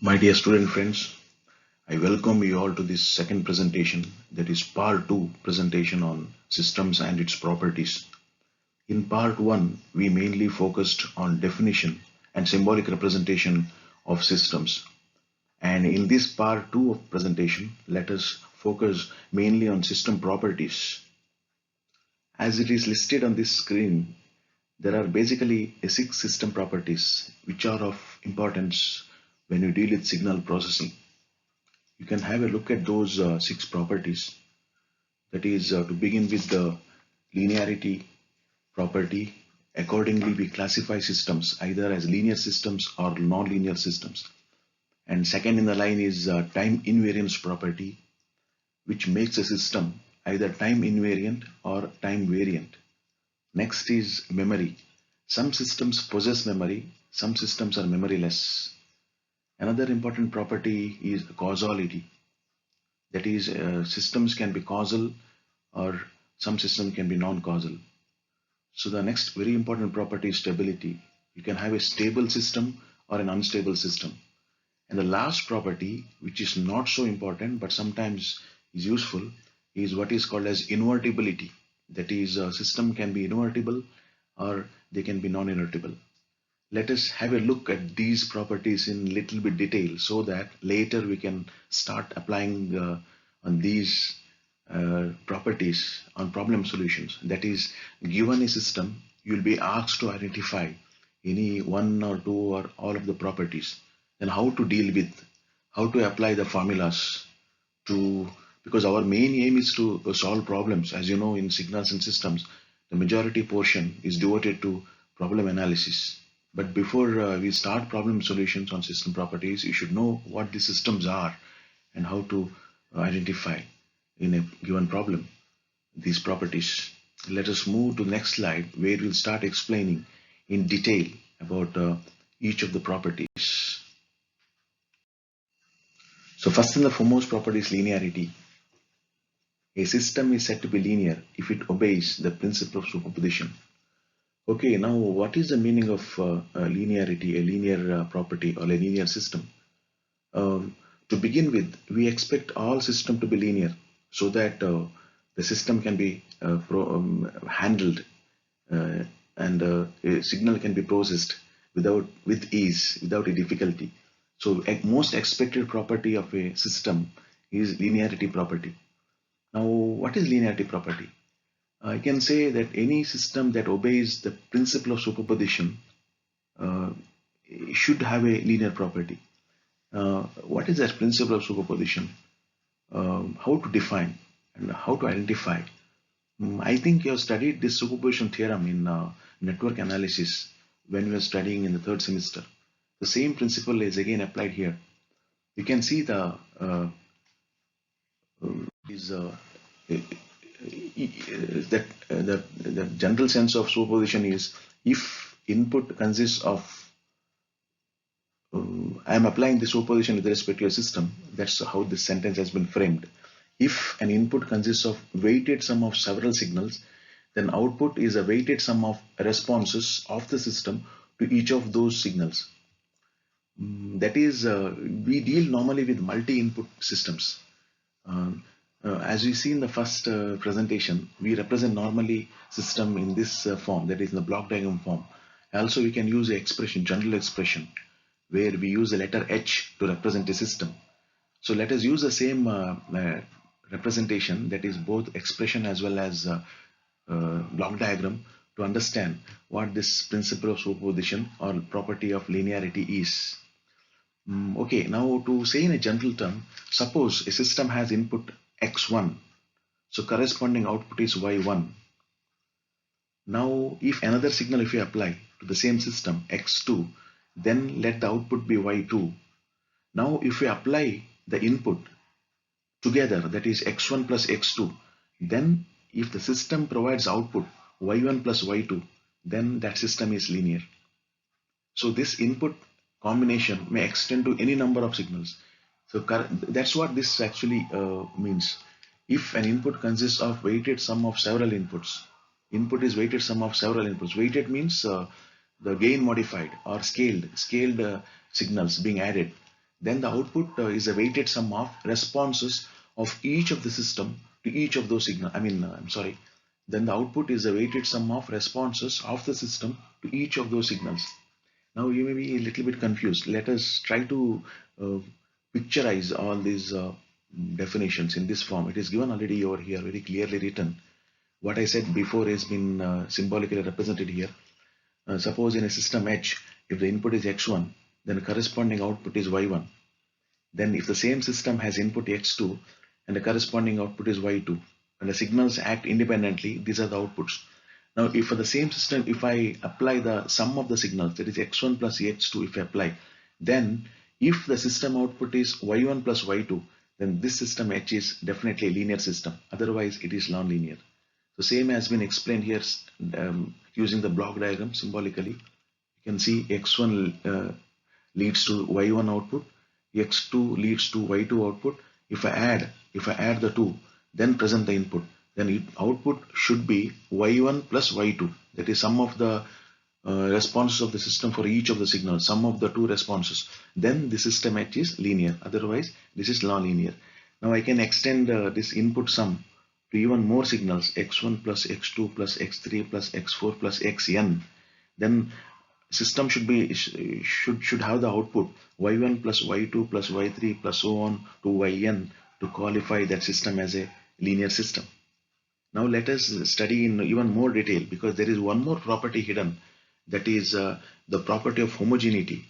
My dear student friends, I welcome you all to this second presentation, that is part 2 presentation on systems and its properties. In part 1, we mainly focused on definition and symbolic representation of systems. And in this part 2 of presentation, let us focus mainly on system properties. As it is listed on this screen, there are basically 6 system properties which are of importance when you deal with signal processing. You can have a look at those 6 properties. That is, to begin with the linearity property. Accordingly, we classify systems either as linear systems or non-linear systems. And second in the line is time invariance property, which makes a system either time invariant or time variant. Next is memory. Some systems possess memory, some systems are memoryless. Another important property is causality. That is, systems can be causal or some system can be non-causal. So the next very important property is stability. You can have a stable system or an unstable system. And the last property, which is not so important but sometimes is useful, is what is called as invertibility. That is, a system can be invertible or they can be non-invertible. Let us have a look at these properties in little bit detail so that later we can start applying on these properties on problem solutions. That is, given a system, you will be asked to identify any one or two or all of the properties, then how to deal with, how to apply the formulas to, because our main aim is to solve problems. As you know, in signals and systems, the majority portion is devoted to problem analysis. But before we start problem solutions on system properties, you should know what the systems are and how to identify in a given problem these properties. Let us move to the next slide where we'll start explaining in detail about each of the properties. So first and the foremost property is linearity. A system is said to be linear if it obeys the principle of superposition. Okay, now what is the meaning of linearity, a linear property or a linear system? To begin with, we expect all system to be linear so that the system can be handled and a signal can be processed with ease, without a difficulty. So most expected property of a system is linearity property. Now, what is linearity property? I can say that any system that obeys the principle of superposition uh, should have a linear property. What is that principle of superposition? How to define and how to identify? I think you have studied this superposition theorem in network analysis when you were studying in the third semester. The same principle is again applied here. You can see the is that the general sense of superposition is if input consists of I am applying the superposition with respect to a system. That's how this sentence has been framed. If an input consists of weighted sum of several signals, then output is a weighted sum of responses of the system to each of those signals. That is, we deal normally with multi-input systems. As we see in the first presentation, we represent normally system in this form, that is in the block diagram form. Also, we can use the expression, general expression, where we use the letter H to represent a system. So let us use the same representation, that is both expression as well as block diagram, to understand what this principle of superposition or property of linearity is. Okay, now to say in a general term, suppose a system has input x1, so corresponding output is y1. Now if another signal if you apply to the same system x2, then let the output be y2. Now if we apply the input together, that is x1 plus x2, then if the system provides output y1 plus y2, then that system is linear. So this input combination may extend to any number of signals. So that's what this actually means. If an input consists of weighted sum of several inputs, input is weighted sum of several inputs. Weighted means the gain modified or scaled signals being added. then the output is a weighted sum of responses of each of the system to each of those signals. I'm sorry. Then the output is a weighted sum of responses of the system to each of those signals. Now you may be a little bit confused. Let us try to uh, picturize all these definitions in this form. It is given already over here, very clearly written. What I said before has been symbolically represented here. Suppose in a system H, if the input is x1, then the corresponding output is y1. Then if the same system has input x2 and the corresponding output is y2, and the signals act independently, these are the outputs. Now, if for the same system, if I apply the sum of the signals, that is x1 plus x2, if I apply, then if the system output is y1 plus y2, then this system H is definitely a linear system. Otherwise, it is non-linear. So same has been explained here using the block diagram symbolically. You can see x1 leads to y1 output, x2 leads to y2 output. If I add the two, then present the input, then output should be y1 plus y2. That is sum of the responses of the system for each of the signals, sum of the two responses. Then the system H is linear. Otherwise, this is non-linear. Now I can extend this input sum to even more signals, x1 plus x2 plus x3 plus x4 plus xn. Then system should have the output y1 plus y2 plus y3 plus so on to yn to qualify that system as a linear system. Now let us study in even more detail, because there is one more property hidden, that is the property of homogeneity.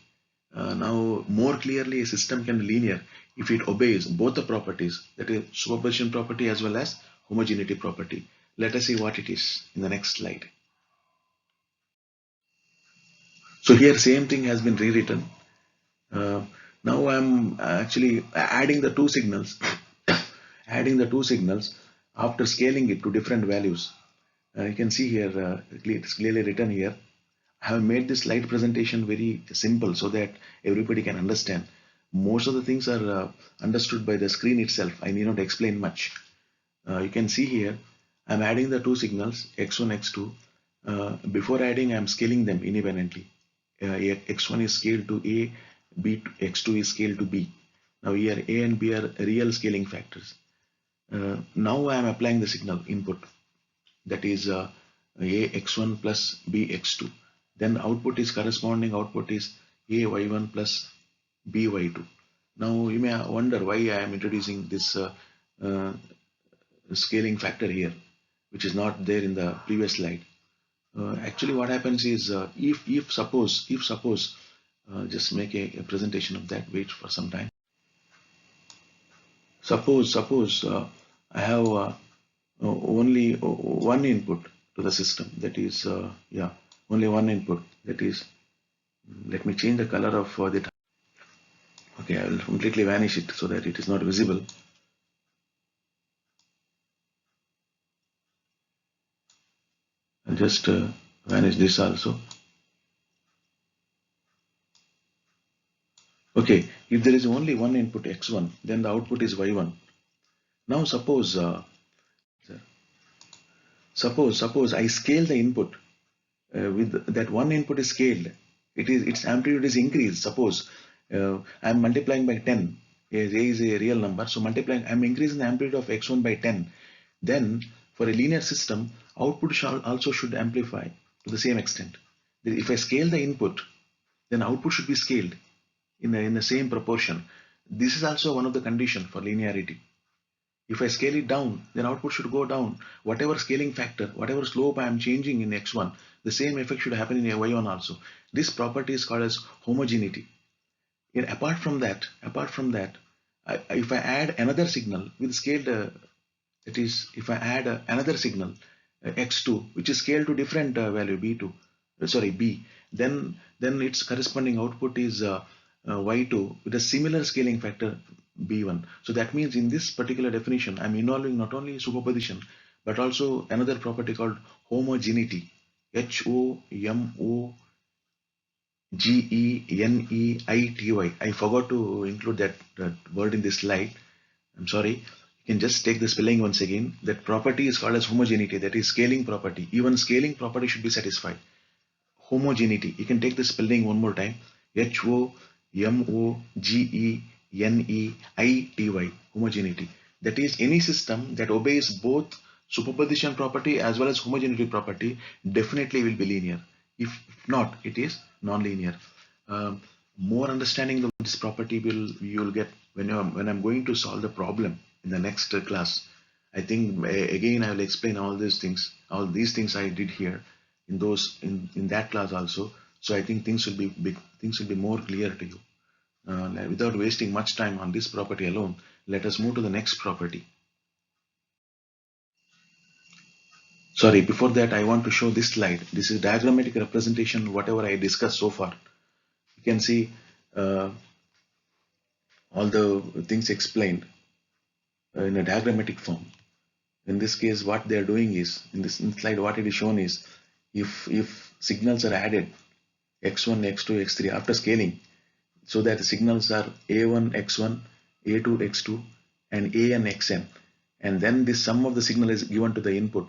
Now more clearly, a system can be linear if it obeys both the properties, that is superposition property as well as homogeneity property. Let us see what it is in the next slide. So here same thing has been rewritten. Now I'm actually adding the two signals adding the two signals after scaling it to different values. You can see here, it's clearly written here. I have made this slide presentation very simple so that everybody can understand. Most of the things are understood by the screen itself. I need not explain much. You can see here, I'm adding the two signals, x1, x2. Before adding, I'm scaling them independently. X1 is scaled to A, x2 is scaled to B. Now here A and B are real scaling factors. Now I am applying the signal input, that is A x1 plus B x2. Then output is corresponding output is A y1 plus B y2. Now you may wonder why I am introducing this scaling factor here, which is not there in the previous slide. Actually what happens is if suppose just make a presentation of that, wait for some time. Suppose I have only one input to the system, that is only one input, that is, let me change the color of the, okay, I will completely vanish it so that it is not visible. I'll just vanish this also. Okay, if there is only one input x1, then the output is y1. Now suppose I scale the input with that one input is scaled. Its amplitude is increased. Suppose I'm multiplying by 10. A is a real number, so I'm increasing the amplitude of x1 by 10. Then for a linear system, output also should amplify to the same extent. If I scale the input, then output should be scaled in the same proportion. This is also one of the conditions for linearity. If I scale it down, then output should go down. Whatever scaling factor, whatever slope I am changing in x1, the same effect should happen in y1 also. This property is called as homogeneity. And apart from that, if I add another signal with scaled, that is, if I add another signal x2, which is scaled to different value b, then its corresponding output is y2 with a similar scaling factor b1. So that means in this particular definition, I'm involving not only superposition but also another property called homogeneity. HOMOGENEITY. I forgot to include that word in this slide. I'm sorry. You can just take the spelling once again. That property is called as homogeneity. That is scaling property. Even scaling property should be satisfied. Homogeneity. You can take the spelling one more time. HOMOGENEITY. homogeneity, homogeneity. That is, any system that obeys both superposition property as well as homogeneity property definitely will be linear. If not, it is non-linear. More understanding of this property you will get when I'm going to solve the problem in the next class. I think again I will explain all these things I did here in that class also. So I think things will be more clear to you. Without wasting much time on this property alone, let us move to the next property. Sorry, before that I want to show this slide. This is diagrammatic representation whatever I discussed so far. You can see all the things explained in a diagrammatic form. In this case, what they are doing is, in this slide, what it is shown is, if signals are added, x1, x2, x3 after scaling, so that the signals are a1, x1, a2, x2, and an, xn, and then the sum of the signal is given to the input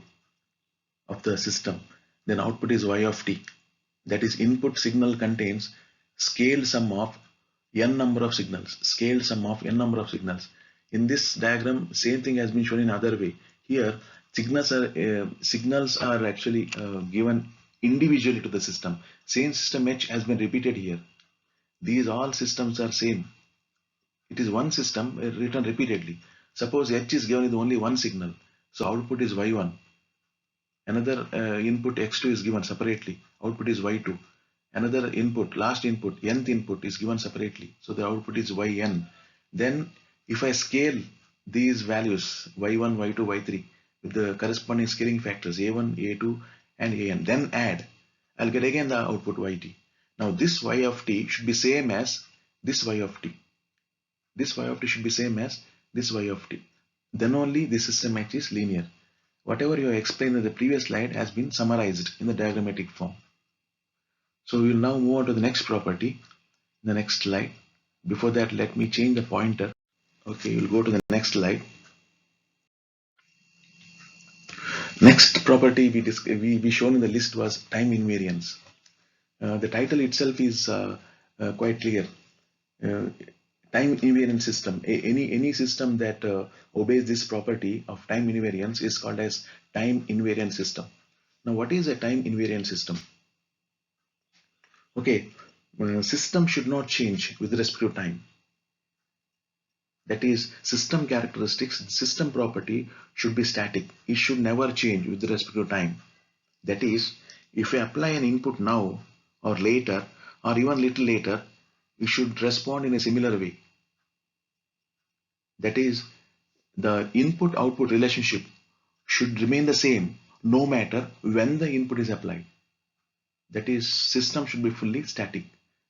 of the system, then output is y of t. That is, input signal contains scaled sum of n number of signals, scaled sum of n number of signals. In this diagram, same thing has been shown in other way. Here, signals are actually given individually to the system. Same system H has been repeated here. These all systems are same. It is one system written repeatedly. Suppose H is given with only one signal, so output is y1. Another input x2 is given separately, output is y2. Another input, last input, nth input is given separately, so the output is yn. Then if I scale these values y1, y2, y3 with the corresponding scaling factors a1, a2 and an, then add, I'll get again the output yt. Now this y of t should be same as this y of t. This y of t should be same as this y of t. Then only the system H is linear. Whatever you have explained in the previous slide has been summarized in the diagrammatic form. So we will now move on to the next property in the next slide. Before that, let me change the pointer. Okay, we'll go to the next slide. Next property we shown in the list was time invariance. The title itself is quite clear. Time invariant system. Any system that obeys this property of time invariance is called as time invariant system. Now, what is a time invariant system? Okay, system should not change with respect to time. That is, system characteristics, system property should be static. It should never change with respect to time. That is, if I apply an input now or later or even little later, it should respond in a similar way. That is, the input-output relationship should remain the same no matter when the input is applied. That is, system should be fully static.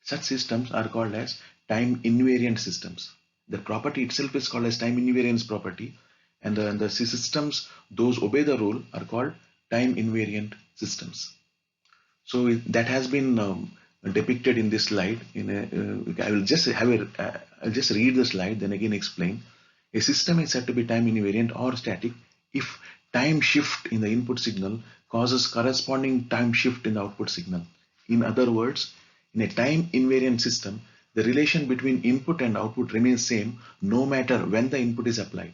Such systems are called as time invariant systems. The property itself is called as time invariance property, and the systems, those obey the rule, are called time invariant systems. So that has been depicted in this slide. I will just I'll just read the slide, then again explain. A system is said to be time invariant or static if time shift in the input signal causes corresponding time shift in the output signal. In other words, in a time invariant system, the relation between input and output remains same no matter when the input is applied.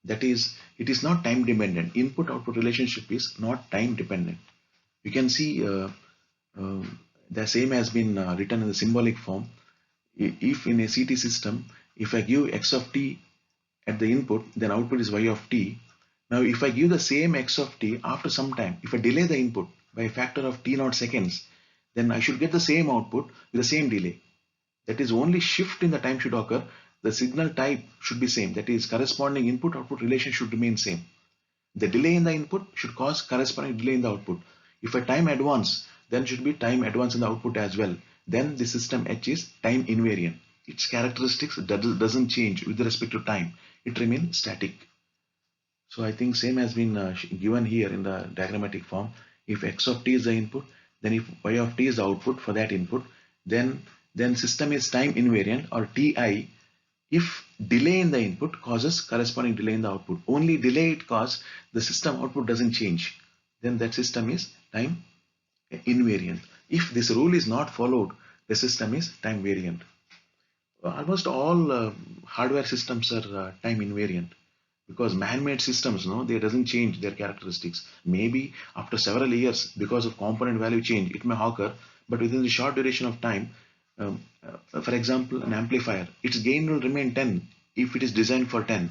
That is, it is not time dependent. Input-output relationship is not time dependent. You can see the same has been written in the symbolic form. If in a CT system, if I give x of t at the input, then output is y of t. Now if I give the same x of t after some time, if I delay the input by a factor of t0 seconds, then I should get the same output with the same delay. That is, only shift in the time should occur. The signal type should be same. That is, corresponding input-output relation should remain same. The delay in the input should cause corresponding delay in the output. If a time advance, then should be time advance in the output as well. Then the system H is time invariant. Its characteristics doesn't change with respect to time. It remains static. So I think same has been given here in the diagrammatic form. If x of t is the input, then if y of t is the output for that input, then system is time invariant, or Ti, if delay in the input causes corresponding delay in the output. Only delay it causes, the system output doesn't change. Then that system is time invariant. If this rule is not followed, the system is time variant. Almost all hardware systems are time invariant, because man-made systems, no, they doesn't change their characteristics. Maybe after several years, because of component value change, it may occur, but within the short duration of time, for example, an amplifier, its gain will remain 10 if it is designed for 10.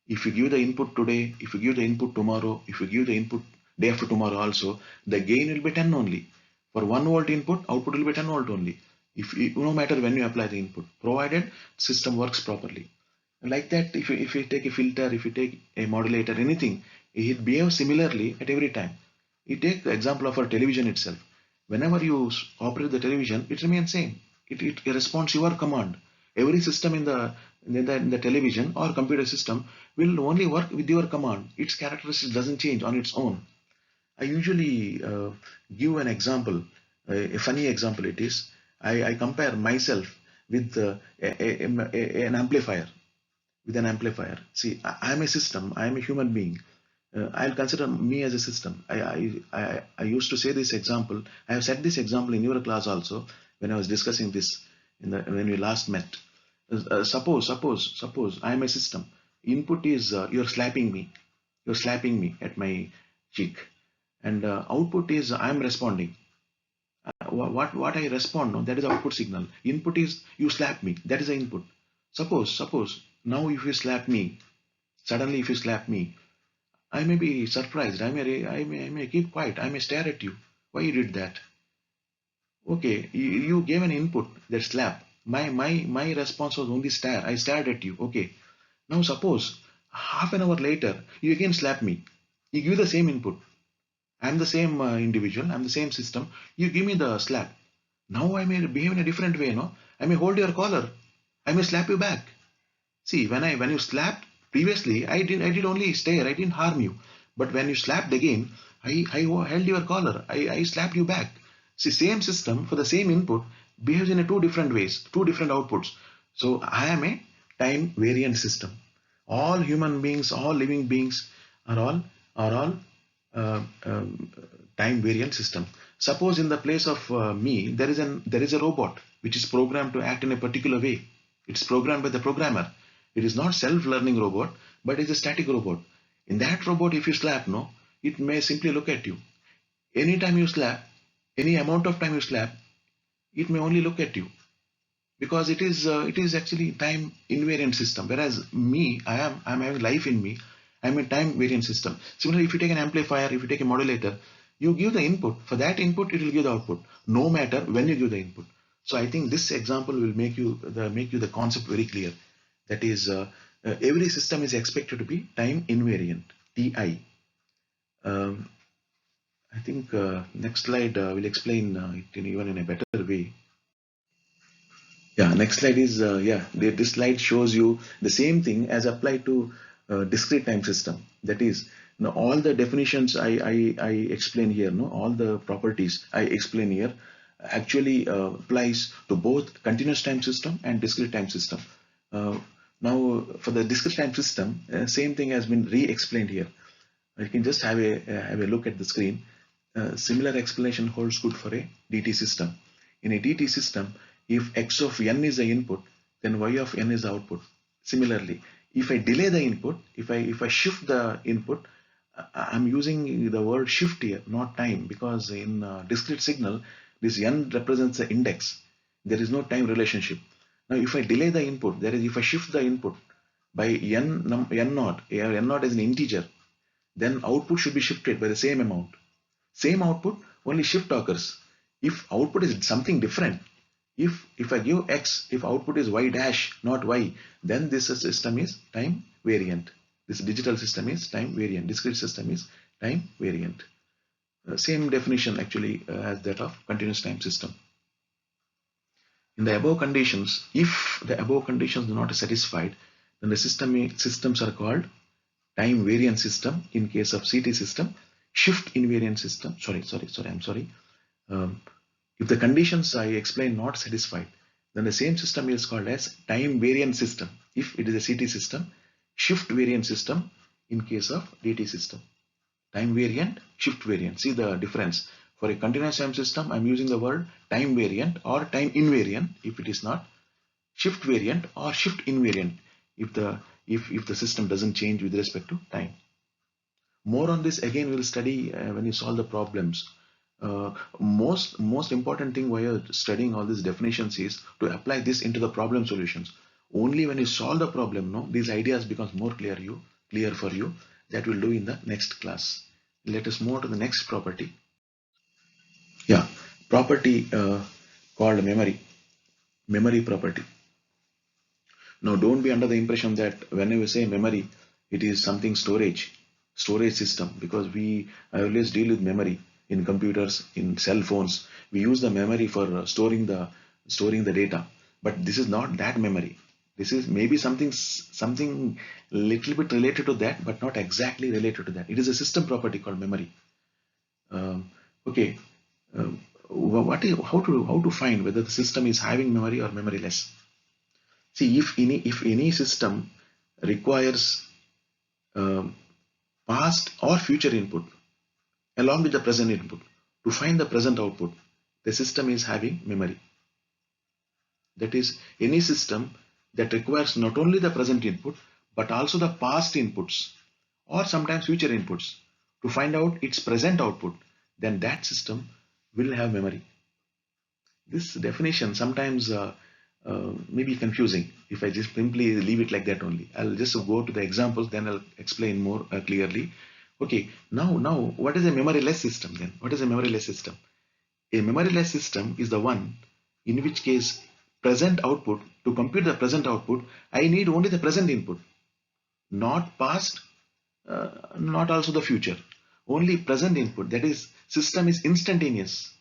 If you give the input today, if you give the input tomorrow, if you give the input day after tomorrow also, the gain will be 10 only. For 1 volt input, output will be 10 volt only. No matter when you apply the input, provided system works properly. Like that, if you take a filter, if you take a modulator, anything, it behaves similarly at every time. You take the example of our television itself. Whenever you operate the television, it remains same. It responds your command. Every system in the television or computer system will only work with your command. Its characteristics doesn't change on its own. I usually give an example, a funny example it is. I compare myself with an amplifier. With an amplifier. See, I am a system. I am a human being. I'll consider me as a system. I used to say this example. I have said this example in your class also when I was discussing this when we last met. Suppose I am a system. Input is you're slapping me. You're slapping me at my cheek, and output is I'm responding. What I respond, no, that is output signal. Input is you slap me. That is the input. Suppose now if you slap me, suddenly if you slap me, I may be surprised. I may keep quiet. I may stare at you. Why you did that? Okay, you gave an input, that slap. My response was only stare. I stared at you. Okay. Now suppose half an hour later you again slap me. You give the same input. I'm the same individual. I'm the same system. You give me the slap. Now I may behave in a different way. No, I may hold your collar. I may slap you back. See, when you slapped previously, I did only stare. I didn't harm you. But when you slapped again, I held your collar. I slapped you back. See, same system for the same input behaves in a two different ways, two different outputs. So I am a time variant system. All human beings, all living beings are all uh, um, time variant system. Suppose in the place of me, there is a robot which is programmed to act in a particular way. It's programmed by the programmer. It is not self-learning robot, but it's a static robot. In that robot, if you slap, no, it may simply look at you. Anytime you slap, any amount of time you slap, it may only look at you, because it is actually time invariant system. Whereas me, I'm having life in me. I'm a time variant system. Similarly, if you take an amplifier, if you take a modulator, you give the input. For that input, it will give the output, no matter when you give the input. So I think this example will make you the concept very clear. That is, every system is expected to be time invariant, TI. Um, I think next slide will explain it even in a better way. Yeah, next slide is this slide shows you the same thing as applied to discrete time system. That is, all the definitions I explain here, no, all the properties I explain here actually applies to both continuous time system and discrete time system. Uh, Now, for the discrete time system, same thing has been re-explained here. You can just have a look at the screen. Similar explanation holds good for a DT system. In a DT system, if x of n is the input, then y of n is the output. Similarly, if I delay the input, if I shift the input, I'm using the word shift here, not time, because in discrete signal, this n represents the index. There is no time relationship. Now, if I delay the input, that is, if I shift the input by n naught, n naught is an integer, then output should be shifted by the same amount. Same output, only shift occurs. If output is something different, if I give x, if output is y dash, not y, then this system is time variant. This digital system is time variant. Discrete system is time variant. Same definition actually as that of continuous time system. In the above conditions, if the above conditions are not satisfied, then the systems are called time variant system. In case of CT system, shift invariant system. I'm sorry. Um, if the conditions I explained not satisfied, then the same system is called as time variant system. If it is a CT system, shift variant system in case of DT system. Time variant, shift variant. See the difference. For a continuous time system, I'm using the word time variant or time invariant if it is not shift variant or shift invariant if the system doesn't change with respect to time. More on this again we'll study when you solve the problems. Most important thing while you're studying all these definitions is to apply this into the problem solutions. Only when you solve the problem, no, these ideas becomes more clear for you. That we'll do in the next class. Let us move to the next property. Yeah, property called memory property. Now don't be under the impression that whenever we say memory, it is something storage system, because I always deal with memory in computers, in cell phones. We use the memory for storing the data, but this is not that memory. This is maybe something little bit related to that, but not exactly related to that. It is a system property called memory. Okay, how to find whether the system is having memory or memoryless? See, if any system requires past or future input along with the present input to find the present output, the system is having memory. That is, any system that requires not only the present input but also the past inputs or sometimes future inputs to find out its present output, then that system will have memory. This definition sometimes may be confusing if I just simply leave it like that only. I'll just go to the examples, then I'll explain more clearly. Okay, now what is a memoryless system then? What is a memoryless system? A memoryless system is the one in which case present output, to compute the present output, I need only the present input, not past, not also the future, only present input. That is, system is instantaneous.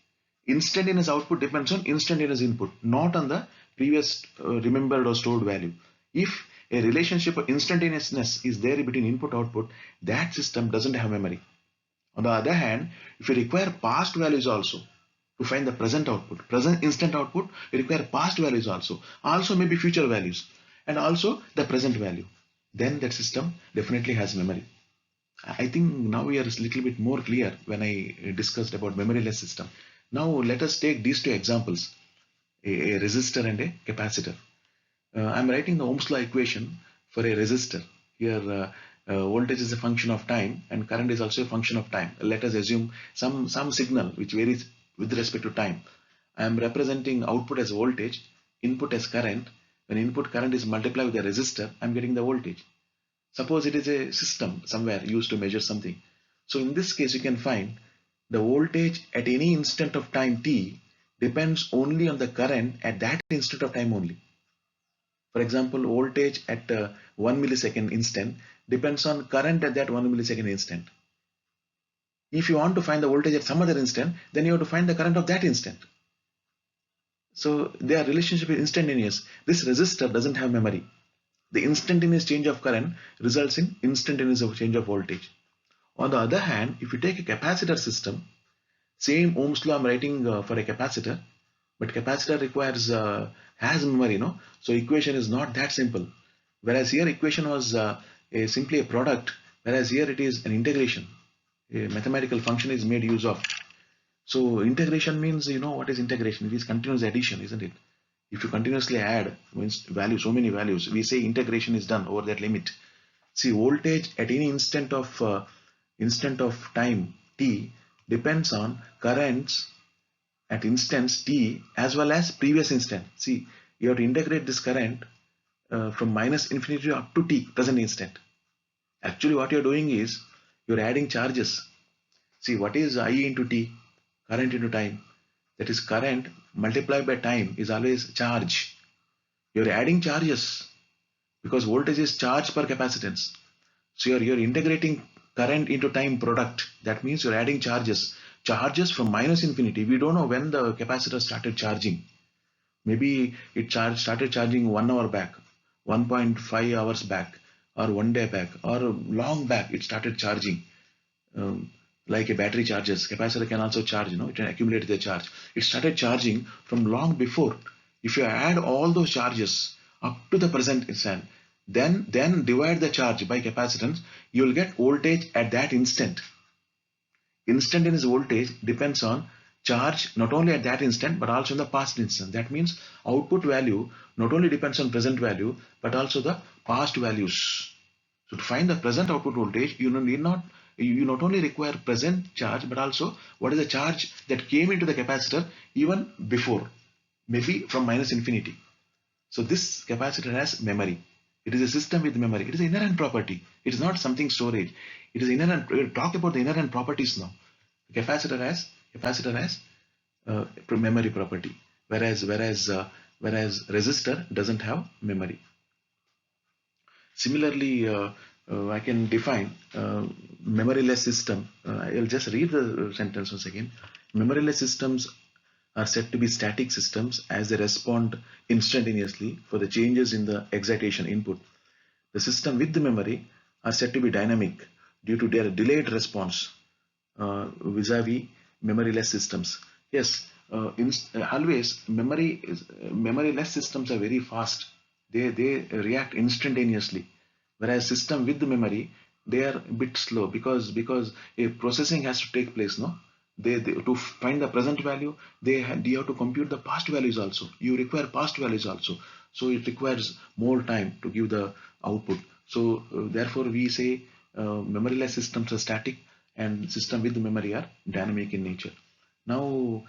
Instantaneous output depends on instantaneous input, not on the previous remembered or stored value. If a relationship of instantaneousness is there between input output, that system doesn't have memory. On the other hand, if you require past values also to find the present output, present instant output, you require past values also maybe future values, and also the present value, then that system definitely has memory. I think now we are a little bit more clear when I discussed about memoryless system. Now let us take these two examples, a resistor and a capacitor. I'm writing the Ohm's law equation for a resistor. Here voltage is a function of time and current is also a function of time. Let us assume some signal which varies with respect to time. I am representing output as voltage, input as current. When input current is multiplied with a resistor, I'm getting the voltage. Suppose it is a system somewhere used to measure something. So in this case, you can find the voltage at any instant of time t depends only on the current at that instant of time only. For example, voltage at 1 millisecond instant depends on current at that 1 millisecond instant. If you want to find the voltage at some other instant, then you have to find the current of that instant. So their relationship is instantaneous. This resistor doesn't have memory. The instantaneous change of current results in instantaneous change of voltage. On the other hand, if you take a capacitor system, same Ohm's law I'm writing for a capacitor, but capacitor requires has memory, no? So equation is not that simple. Whereas here equation was simply a product, whereas here it is an integration. A mathematical function is made use of. So integration means, you know what is integration? It is continuous addition, isn't it? If you continuously add values, so many values, we say integration is done over that limit. See, voltage at any instant of time t depends on currents at instance t as well as previous instant. See, you have to integrate this current from minus infinity up to t, present instant. Actually, what you're doing is you're adding charges. See, what is I into t? Current into time. That is, current multiplied by time is always charge. You're adding charges because voltage is charge per capacitance. So you're integrating current into time product. That means you're adding charges. Charges from minus infinity. We don't know when the capacitor started charging. Maybe it started charging 1 hour back, 1.5 hours back, or 1 day back, or long back it started charging. Like a battery charges, capacitor can also charge, it can accumulate the charge. It started charging from long before. If you add all those charges up to the present instant, then divide the charge by capacitance, you will get voltage at that instant. Instantaneous voltage depends on charge not only at that instant but also in the past instant. That means output value not only depends on present value but also the past values. So to find the present output voltage, you not only require present charge but also what is the charge that came into the capacitor even before, maybe from minus infinity. So this capacitor has memory. It is a system with memory. It is an inherent property. It is not something storage. It is inherent. We'll talk about the inherent properties now. Capacitor has memory property, whereas resistor doesn't have memory. Similarly, I can define memoryless system. I'll just read the sentence once again. Memoryless systems are said to be static systems as they respond instantaneously for the changes in the excitation input. The system with the memory are said to be dynamic due to their delayed response vis-a-vis memoryless systems. Yes, always memoryless systems are very fast. They react instantaneously, whereas system with the memory, they are a bit slow because a processing has to take place. No, they to find the present value, you have to compute the past values also. You require past values also, so it requires more time to give the output. So therefore we say memoryless systems are static and system with memory are dynamic in nature. Now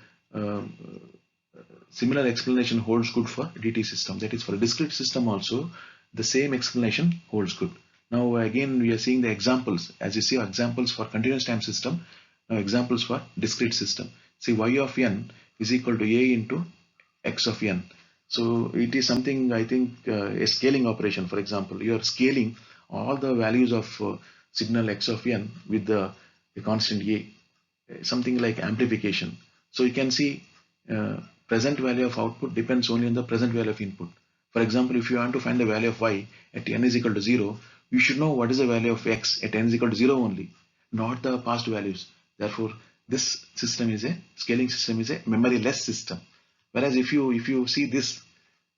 similar explanation holds good for DT system, that is for a discrete system also the same explanation holds good. Now again we are seeing the examples. As you see, examples for continuous time system, examples for discrete system. See, y of n is equal to a into x of n. So it is something, I think, a scaling operation. For example, you are scaling all the values of signal x of n with the constant a, something like amplification. So you can see present value of output depends only on the present value of input. For example, if you want to find the value of y at n is equal to 0, you should know what is the value of x at n is equal to 0 only, not the past values. Therefore, this system is a scaling system, is a memoryless system. Whereas if you see this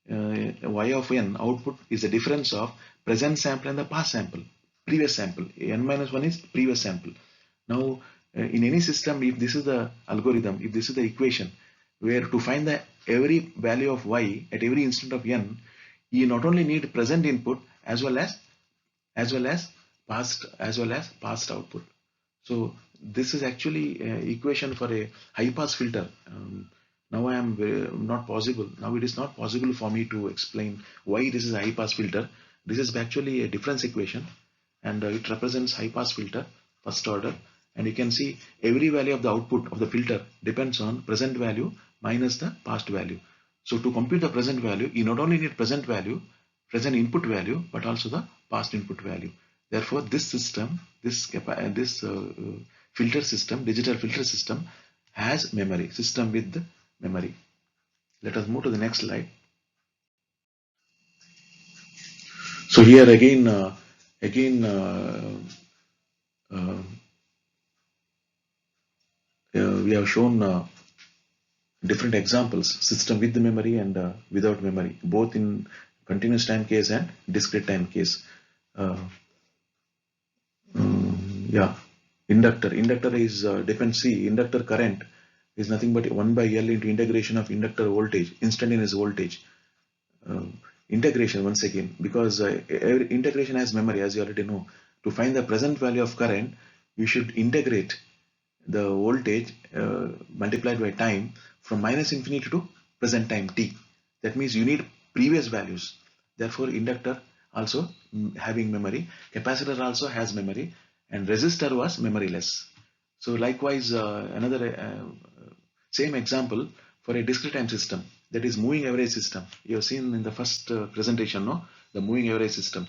y of n output is the difference of present sample and the past sample, previous sample. N minus 1 is previous sample. Now, in any system, if this is the algorithm, if this is the equation, where to find the every value of y at every instant of n, you not only need present input as well as past output. So this is actually equation for a high pass filter. Now I am not possible. Now it is not possible for me to explain why this is a high pass filter. This is actually a difference equation, and it represents high pass filter first order. And you can see every value of the output of the filter depends on present value minus the past value. So to compute the present value, you not only need present value, present input value, but also the past input value. Therefore, this system, this filter system, digital filter system, has memory, system with memory. Let us move to the next slide. So here again, we have shown different examples, system with the memory and without memory, both in continuous time case and discrete time case. Yeah, inductor is depends. See, inductor current is nothing but 1 by L into integration of inductor voltage, instantaneous voltage. Integration once again, because every integration has memory, as you already know. To find the present value of current, you should integrate the voltage multiplied by time from minus infinity to present time t. That means you need previous values. Therefore, inductor also having memory, capacitor also has memory, and resistor was memoryless. So likewise, another same example for a discrete time system, that is moving average system. You have seen in the first presentation, no, the moving average system.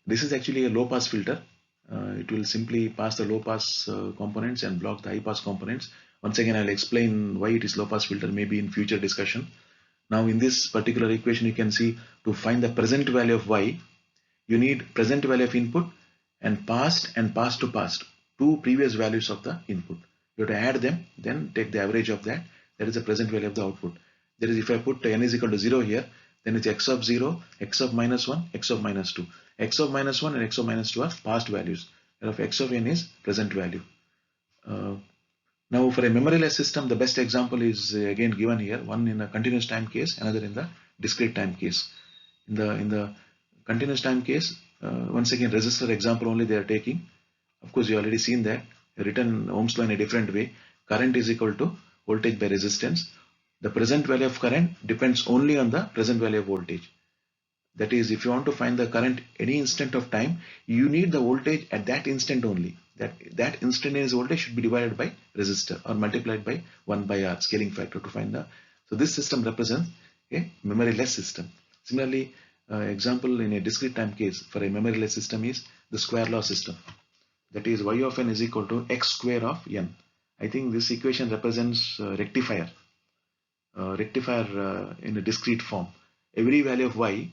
This is actually a low pass filter. It will simply pass the low pass components and block the high pass components. Once again, I'll explain why it is low pass filter maybe in future discussion. Now in this particular equation, you can see to find the present value of y, you need present value of input and past to past, two previous values of the input. You have to add them, then take the average of that. That is the present value of the output. That is, if I put n is equal to 0 here, then it's x of 0, x of minus 1, x of minus 2. X of minus 1 and x of minus 2 are past values. And of x of n is present value. Now for a memoryless system, the best example is again given here, one in a continuous time case, another in the discrete time case. In the continuous time case, once again resistor example only they are taking. Of course, you already seen that written Ohm's law in a different way. Current is equal to voltage by resistance. The present value of current depends only on the present value of voltage. That is, if you want to find the current any instant of time, you need the voltage at that instant only. That instantaneous voltage should be divided by resistor or multiplied by 1 by R scaling factor to find the. So this system represents a memoryless system. Similarly, example in a discrete time case for a memoryless system is the square law system. That is, y of n is equal to x square of n. I think this equation represents rectifier in a discrete form. Every value of y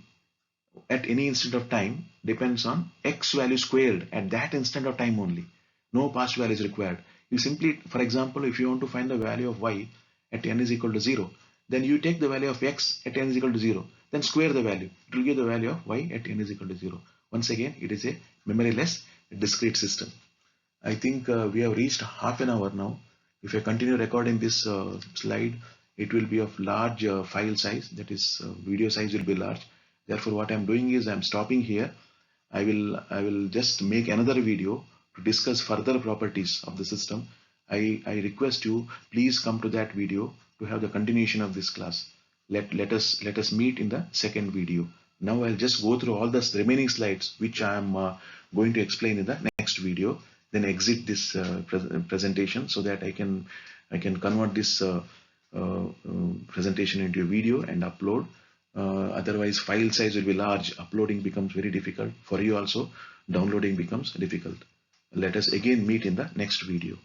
at any instant of time depends on x value squared at that instant of time only. No past value is required. You simply, for example, if you want to find the value of y at n is equal to 0, then you take the value of x at n is equal to 0, then square the value. It will give the value of y at n is equal to 0. Once again, it is a memoryless discrete system. I think we have reached half an hour now. If I continue recording this slide, it will be of large file size, that is video size will be large. Therefore, what I'm doing is I'm stopping here. I will just make another video to discuss further properties of the system. I request you, please come to that video to have the continuation of this class. Let us meet in the second video. Now I'll just go through all the remaining slides which I'm going to explain in the next video. Then exit this presentation so that I can convert this presentation into a video and upload. Otherwise file size will be large, uploading becomes very difficult for you, also downloading becomes difficult. Let us again meet in the next video.